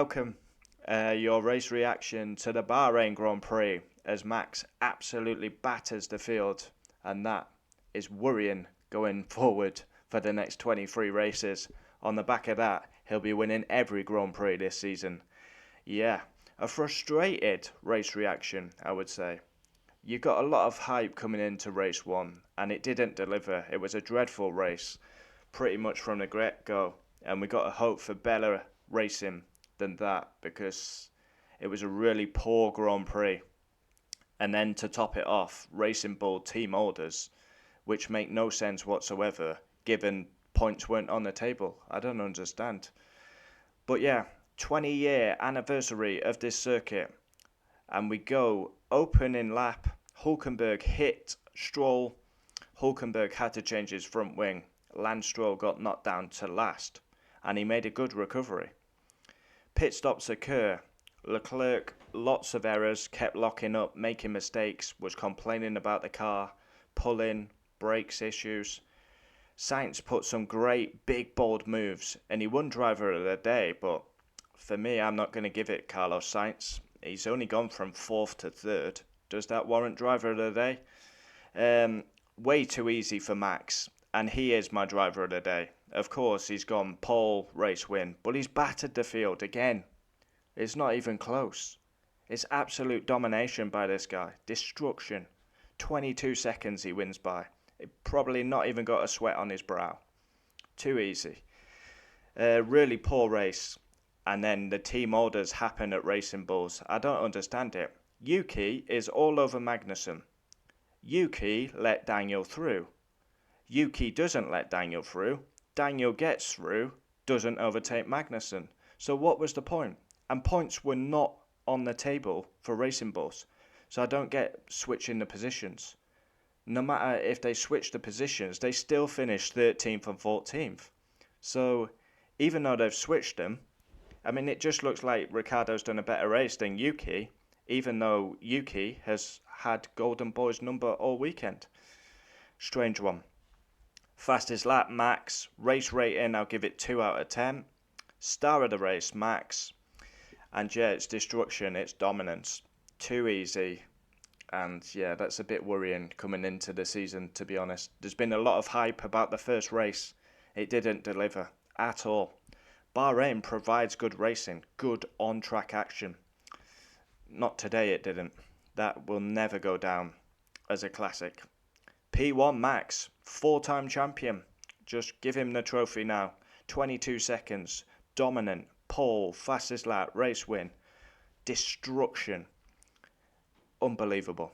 welcome your race reaction to the Bahrain Grand Prix as Max absolutely batters the field, and that is worrying going forward for the next 23 races. On the back of that, he'll be winning every Grand Prix this season. Yeah, a frustrated race reaction, I would say. You got a lot of hype coming into race one, and it didn't deliver. It was a dreadful race, pretty much from the get-go, and we got to hope for better racing than that because it was a really poor Grand Prix. And then to top it off, Racing Bull team orders, which make no sense whatsoever given points weren't on the table. I don't understand. But yeah, 20-year anniversary of this circuit, and we go opening lap. Hulkenberg hit Stroll. Hulkenberg had to change his front wing. Lance Stroll got knocked down to last, and he made a good recovery. Pit stops occur. Leclerc, lots of errors, kept locking up, making mistakes, was complaining about the car, pulling, brakes issues. Sainz put some great big bold moves, and he won driver of the day, but for me, I'm not going to give it Carlos Sainz. He's only gone from 4th to 3rd. Does that warrant driver of the day? Way too easy for Max, and he is my driver of the day. Of course, he's gone pole, race win, but he's battered the field again. It's not even close. It's absolute domination by this guy. Destruction. 22 seconds he wins by. It probably not even got a sweat on his brow. Too easy. Really poor race. And then the team orders happen at Racing Bulls. I don't understand it. Yuki is all over Magnussen. Yuki let Daniel through. Yuki doesn't let Daniel through. Daniel gets through, doesn't overtake Magnussen. So what was the point? And points were not on the table for Racing Bulls. So I don't get switching the positions. No matter if they switch the positions, they still finish 13th and 14th. So even though they've switched them, I mean, it just looks like Ricciardo's done a better race than Yuki, even though Yuki has had Golden Boy's number all weekend. Strange one. Fastest lap, Max. Race rating, I'll give it 2 out of 10. Star of the race, Max. And yeah, it's destruction, it's dominance. Too easy. And yeah, that's a bit worrying coming into the season, to be honest. There's been a lot of hype about the first race. It didn't deliver at all. Bahrain provides good racing, good on-track action. Not today, it didn't. That will never go down as a classic. P1 Max, 4-time champion. Just give him the trophy now. 22 seconds, dominant, pole, fastest lap, race win. Destruction. Unbelievable.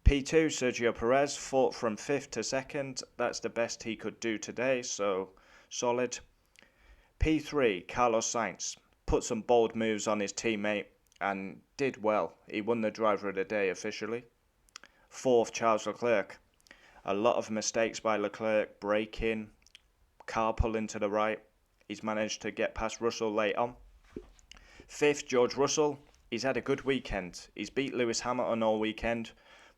P2 Sergio Perez fought from 5th to 2nd. That's the best he could do today, so solid. P3 Carlos Sainz put some bold moves on his teammate and did well. He won the driver of the day officially. 4th Charles Leclerc. A lot of mistakes by Leclerc, braking, car pulling to the right. He's managed to get past Russell late on. 5th George Russell. He's had a good weekend. He's beat Lewis Hamilton all weekend,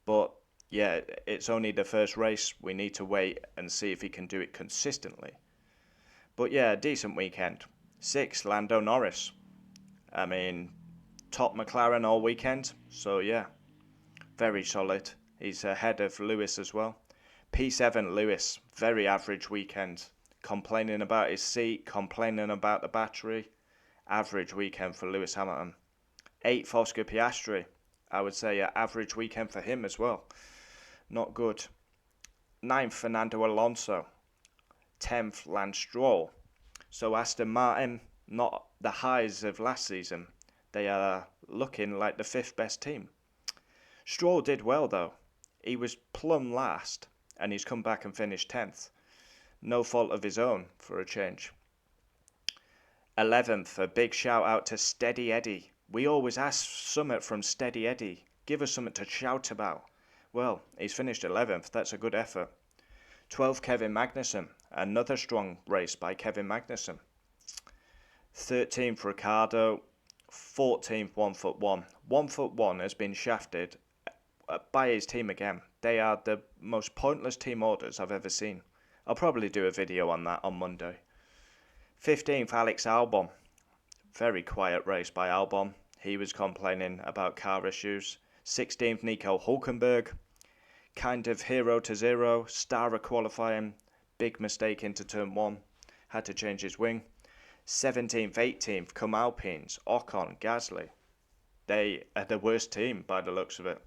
but yeah, it's only the first race. We need to wait and see if he can do it consistently. But yeah, decent weekend. 6th Lando Norris. I mean, top McLaren all weekend, so yeah, very solid. He's ahead of Lewis as well. P7 Lewis, very average weekend. Complaining about his seat, complaining about the battery. Average weekend for Lewis Hamilton. 8th Oscar Piastri, I would say an average weekend for him as well. Not good. 9th Fernando Alonso. 10th Lance Stroll. So Aston Martin, not the highs of last season. They are looking like the 5th best team. Stroll did well though. He was plumb last, and he's come back and finished 10th. No fault of his own for a change. 11th, a big shout out to Steady Eddie. We always ask something from Steady Eddie. Give us something to shout about. Well, he's finished 11th. That's a good effort. 12th, Kevin Magnussen. Another strong race by Kevin Magnussen. 13th, Ricciardo. 14th, 1-1. 1-1 has been shafted by his team again. They are the most pointless team orders I've ever seen. I'll probably do a video on that on Monday. 15th, Alex Albon. Very quiet race by Albon. He was complaining about car issues. 16th, Nico Hulkenberg. Kind of hero to zero. Star of qualifying. Big mistake into turn 1. Had to change his wing. 17th, 18th, come Alpines. Ocon, Gasly. They are the worst team by the looks of it.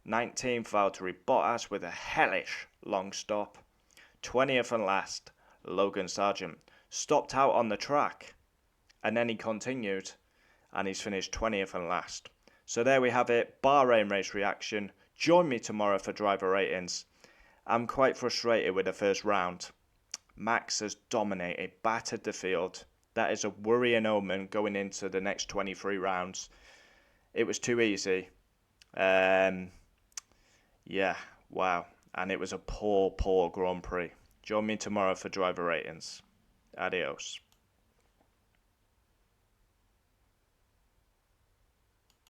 19th, Valtteri Bottas with a hellish long stop. 20th and last, Logan Sargent. Stopped out on the track. And then he continued. And he's finished 20th and last. So there we have it. Bahrain race reaction. Join me tomorrow for driver ratings. I'm quite frustrated with the first round. Max has dominated, battered the field. That is a worrying omen going into the next 23 rounds. It was too easy. Yeah, wow. And it was a poor Grand Prix. Join me tomorrow for driver ratings. Adios.